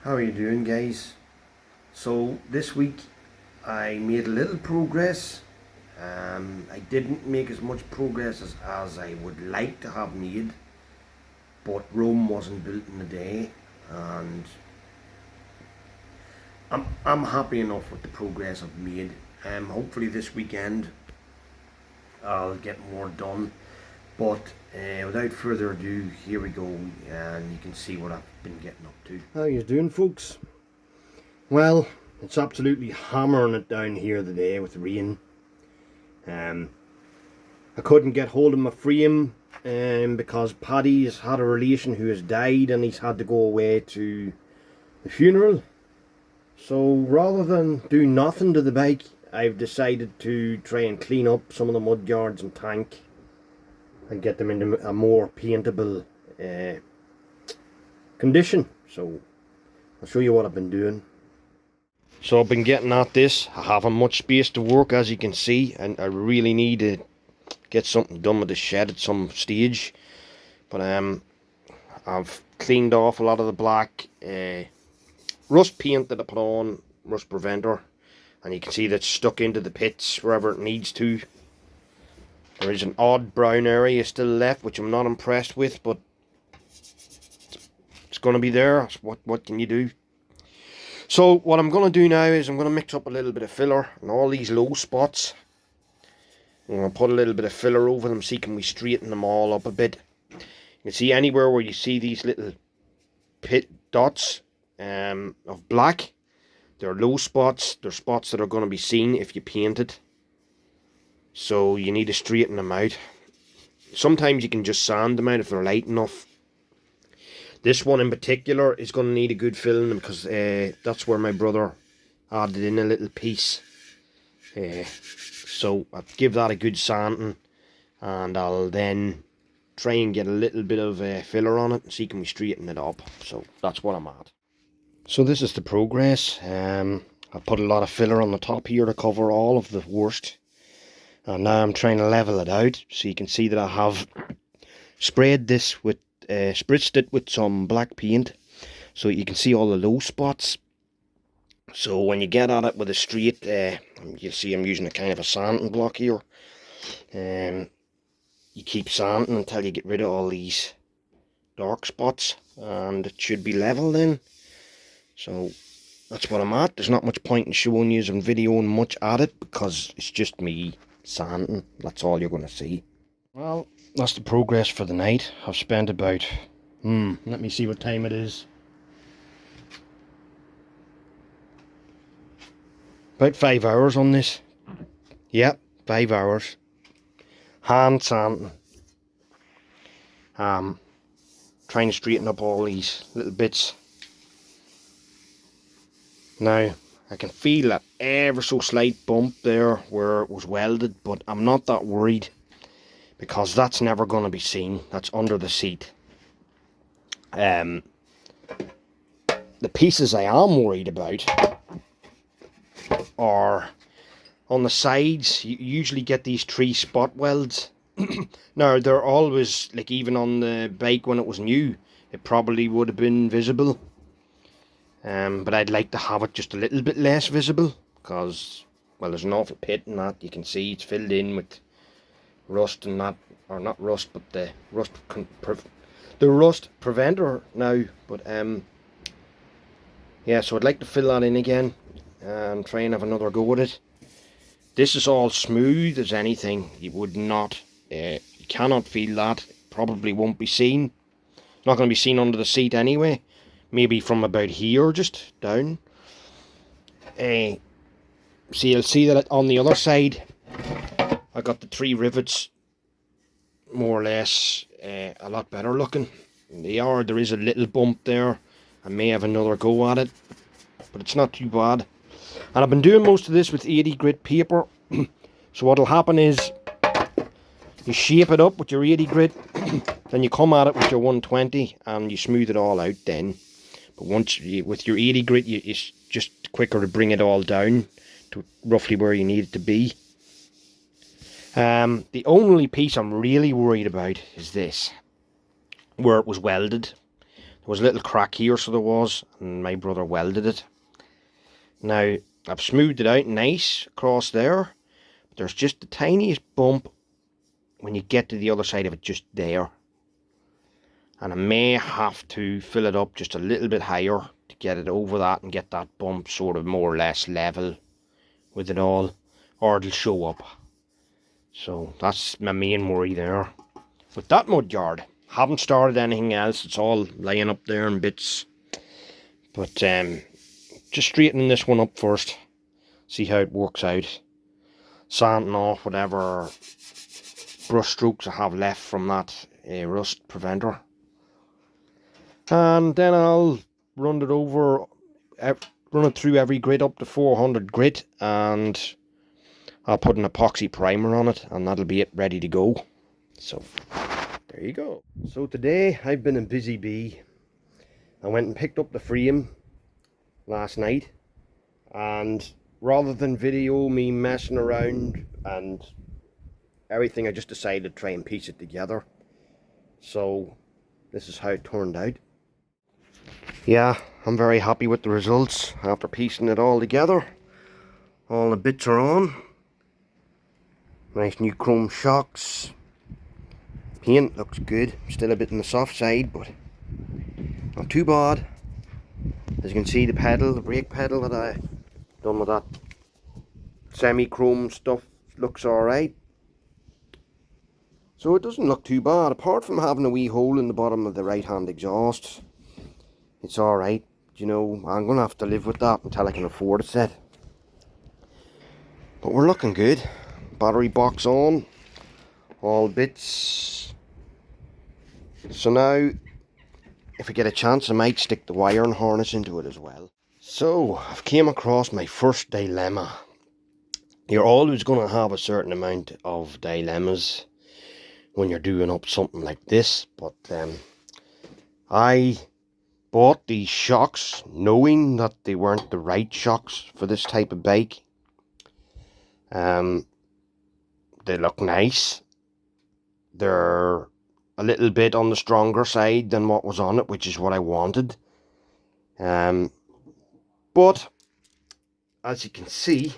How are you doing, guys? So this week I made a little progress. I didn't make as much progress as I would like to have made, but Rome wasn't built in a day, and I'm happy enough with the progress I've made. Hopefully this weekend I'll get more done. But without further ado, here we go, and you can see what I've been getting up to. How you doing, folks? Well, it's absolutely hammering it down here today with rain. I couldn't get hold of my frame because Paddy's had a relation who has died and he's had to go away to the funeral. So rather than do nothing to the bike, I've decided to try and clean up some of the mud guards and tank and get them into a more paintable condition. So I'll show you what I've been doing. So I've been getting at this. I haven't much space to work, as you can see, and I really need to get something done with the shed at some stage. But I've cleaned off a lot of the black rust paint that I put on, rust preventer, and you can see that's stuck into the pits wherever it needs to. There is an odd brown area still left, which I'm not impressed with, but it's going to be there. What can you do? So what I'm going to do now is I'm going to mix up a little bit of filler in all these low spots. I'm going to put a little bit of filler over them, see can we straighten them all up a bit. You can see anywhere where you see these little pit dots of black, they're low spots. They're spots that are going to be seen if you paint it. So you need to straighten them out. Sometimes you can just sand them out if they're light enough. This one in particular is going to need a good filling because that's where my brother added in a little piece. So I'll give that a good sanding, and I'll then try and get a little bit of filler on it and see can we straighten it up. So that's what I'm at. So this is the progress. I put a lot of filler on the top here to cover all of the worst. And now I'm trying to level it out, so you can see that I have sprayed this with, spritzed it with some black paint, so you can see all the low spots. So when you get at it with a straight, you see I'm using a kind of a sanding block here. You keep sanding until you get rid of all these dark spots, and it should be level then. So that's what I'm at. There's not much point in showing you and videoing much at it because it's just me sanding. That's all you're going to see. Well, that's the progress for the night. I've spent about let me see what time it is. About 5 hours on this. Yep, 5 hours. Hand sanding. Trying to straighten up all these little bits. Now I can feel that ever so slight bump there where it was welded, but I'm not that worried because that's never going to be seen. That's under the seat. The pieces I am worried about are on the sides. You usually get these 3 spot welds. Now they're always, like, even on the bike when it was new, it probably would have been visible. But I'd like to have it just a little bit less visible because, well, there's an awful pit in that. You can see it's filled in with rust and that, or not rust, but the rust preventer now. But yeah, so I'd like to fill that in again and try and have another go at it. This is all smooth as anything. You would not, you cannot feel that. It probably won't be seen. Not going to be seen under the seat anyway. Maybe from about here, just down. So you'll see that on the other side, I got the 3 rivets more or less a lot better looking. There is a little bump there. I may have another go at it, but it's not too bad. And I've been doing most of this with 80 grit paper. So what'll happen is you shape it up with your 80 grit, then you come at it with your 120 and you smooth it all out then. But with your 80 grit, it's just quicker to bring it all down to roughly where you need it to be. The only piece I'm really worried about is this, where it was welded. was a little crack here, so there was, and my brother welded it. Now I've smoothed it out nice across there, but there's just the tiniest bump when you get to the other side of it, just there. And I may have to fill it up just a little bit higher to get it over that and get that bump sort of more or less level with it all, or it'll show up. So that's my main worry there. With that mudguard, haven't started anything else. It's all laying up there in bits. But just straightening this one up first. See how it works out. Sanding off whatever brush strokes I have left from that rust preventer. And then I'll run it over, run it through every grit up to 400 grit, and I'll put an epoxy primer on it, and that'll be it, ready to go. So there you go. So today I've been a busy bee. I went and picked up the frame last night, and rather than video me messing around and everything, I just decided to try and piece it together. So this is how it turned out. Yeah, I'm very happy with the results after piecing it all together. All the bits are on. Nice new chrome shocks. Paint looks good. Still a bit on the soft side, but not too bad. As you can see, the pedal, the brake pedal that I done with that semi-chrome stuff looks alright. So it doesn't look too bad, apart from having a wee hole in the bottom of the right hand exhaust. It's alright, you know, I'm going to have to live with that until I can afford a set. But we're looking good. Battery box on, all bits. So now, if I get a chance, I might stick the wiring harness into it as well. So, I've came across my first dilemma. You're always going to have a certain amount of dilemmas when you're doing up something like this, but I bought these shocks knowing that they weren't the right shocks for this type of bike. They look nice. They're a little bit on the stronger side than what was on it, which is what I wanted. But as you can see,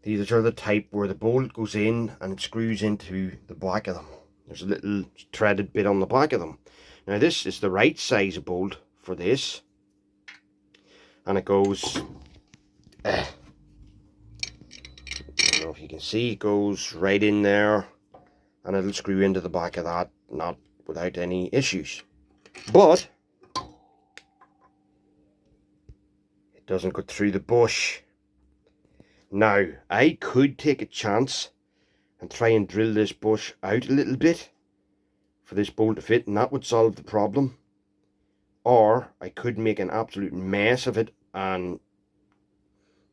these are the type where the bolt goes in and it screws into the back of them. There's a little threaded bit on the back of them. Now this is the right size of bolt for this, and it goes, I don't know if you can see, it goes right in there, and it'll screw into the back of that, not without any issues. But it doesn't go through the bush. Now I could take a chance and try and drill this bush out a little bit for this bolt to fit, and that would solve the problem. Or I could make an absolute mess of it, and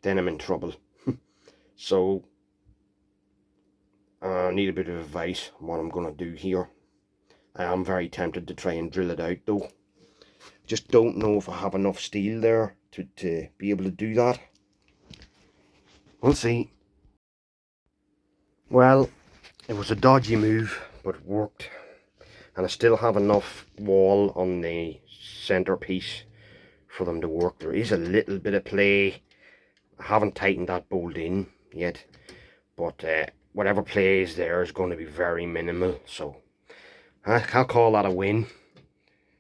then I'm in trouble. So I need a bit of advice on what I'm going to do here. I am very tempted to try and drill it out though. Just don't know if I have enough steel there to be able to do that. We'll see. Well, it was a dodgy move, but it worked. And I still have enough wall on the centerpiece for them to work. There is a little bit of play. I haven't tightened that bolt in yet, but whatever play is there is going to be very minimal. So I can't call that a win.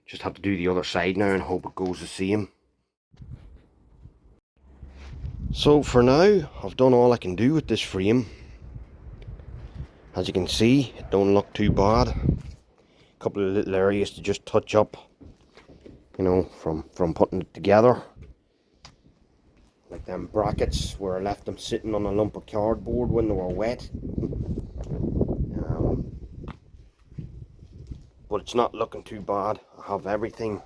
Just have to do the other side now and hope it goes the same. So for now, I've done all I can do with this frame. As you can see, it don't look too bad. A couple of little areas to just touch up, you know, from putting it together. Like them brackets where I left them sitting on a lump of cardboard when they were wet. But it's not looking too bad. I have everything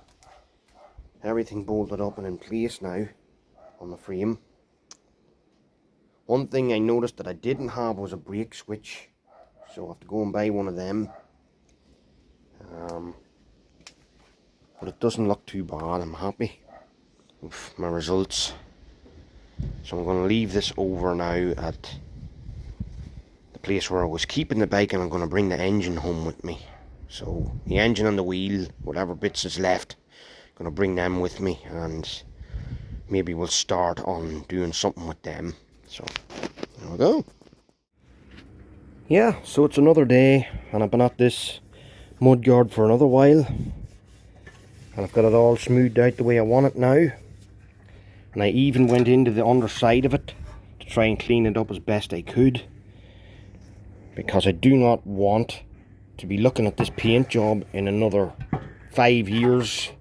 bolted up and in place now on the frame. One thing I noticed that I didn't have was a brake switch, so I have to go and buy one of them. But it doesn't look too bad. I'm happy with my results. So I'm going to leave this over now at the place where I was keeping the bike, and I'm going to bring the engine home with me. So the engine and the wheel, whatever bits is left, gonna bring them with me, and maybe we'll start on doing something with them. So there we go. Yeah, so it's another day, and I've been at this mudguard for another while, and I've got it all smoothed out the way I want it now. And I even went into the underside of it to try and clean it up as best I could, because I do not want to be looking at this paint job in another 5 years,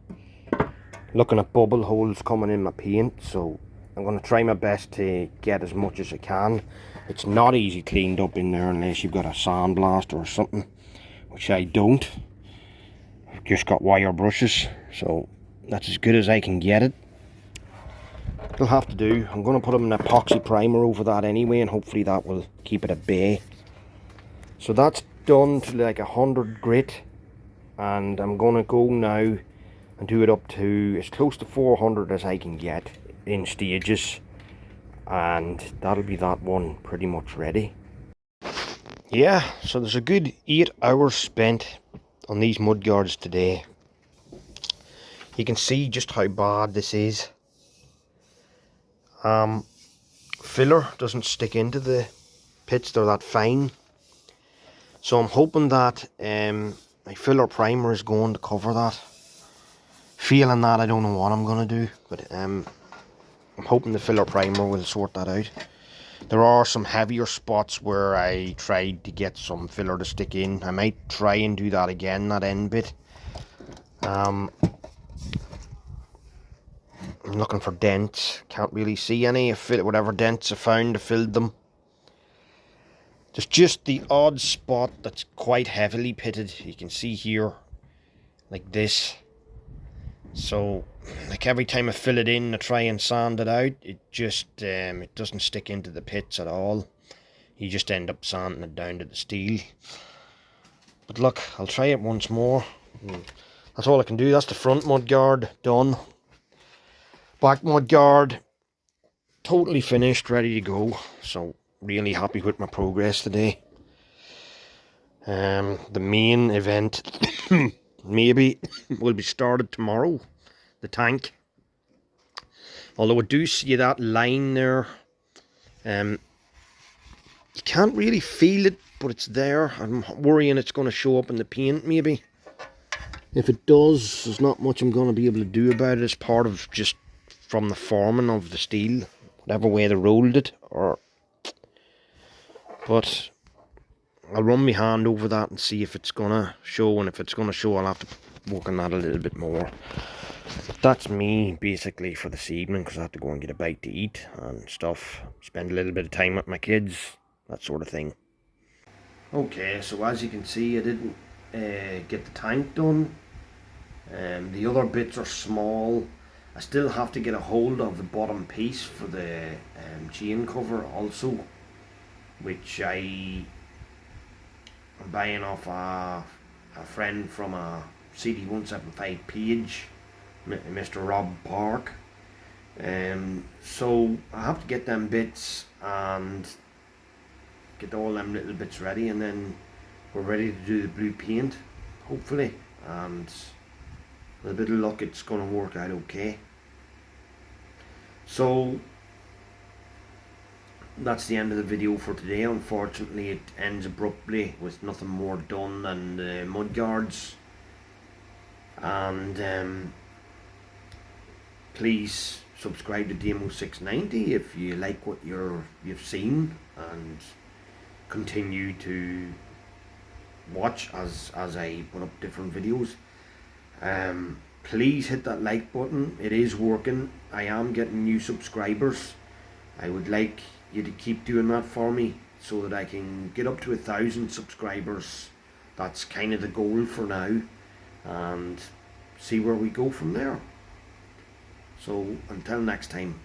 looking at bubble holes coming in my paint. So I'm going to try my best to get as much as I can. It's not easy cleaned up in there unless you've got a sandblaster or something, which I don't. I've just got wire brushes, so that's as good as I can get it. It'll have to do. I'm going to put an epoxy primer over that anyway, and hopefully that will keep it at bay. So that's done to like 100 grit, and I'm going to go now and do it up to as close to 400 as I can get in stages, and that'll be that one pretty much ready. Yeah, so there's a good 8 hours spent on these mudguards today. You can see just how bad this is. Filler doesn't stick into the pits, they're that fine. So I'm hoping that my filler primer is going to cover that. Feeling that, I don't know what I'm going to do, but I'm hoping the filler primer will sort that out. There are some heavier spots where I tried to get some filler to stick in. I might try and do that again, that end bit. I'm looking for dents. Can't really see any. Whatever dents I found, I filled them. There's just the odd spot that's quite heavily pitted. You can see here, like this. So, like every time I fill it in, I try and sand it out. It just, it doesn't stick into the pits at all. You just end up sanding it down to the steel. But look, I'll try it once more. That's all I can do. That's the front mudguard done. Back mudguard totally finished, ready to go. So really happy with my progress today. The main event maybe will be started tomorrow. The tank. Although I do see that line there. You can't really feel it, but it's there. I'm worrying it's going to show up in the paint maybe. If it does, there's not much I'm going to be able to do about it. It's part of just from the forming of the steel, whatever way they rolled it. But I'll run my hand over that and see if it's going to show, and if it's going to show, I'll have to work on that a little bit more. That's me basically for this evening, because I have to go and get a bite to eat and stuff, spend a little bit of time with my kids, that sort of thing. Okay, so as you can see, I didn't get the tank done. The other bits are small. I still have to get a hold of the bottom piece for the chain cover also, which I am buying off a friend from a cd175 page, Mr. Rob Park. So I have to get them bits and get all them little bits ready, and then we're ready to do the blue paint, hopefully, and with a bit of luck it's going to work out okay. So that's the end of the video for today. Unfortunately, it ends abruptly with nothing more done than the mudguards. And please subscribe to Demo690 if you like what you've seen, and continue to watch as I put up different videos. Please hit that like button. It is working. I am getting new subscribers. I would like you to keep doing that for me so that I can get up to 1,000 subscribers. That's kind of the goal for now, and see where we go from there. So until next time.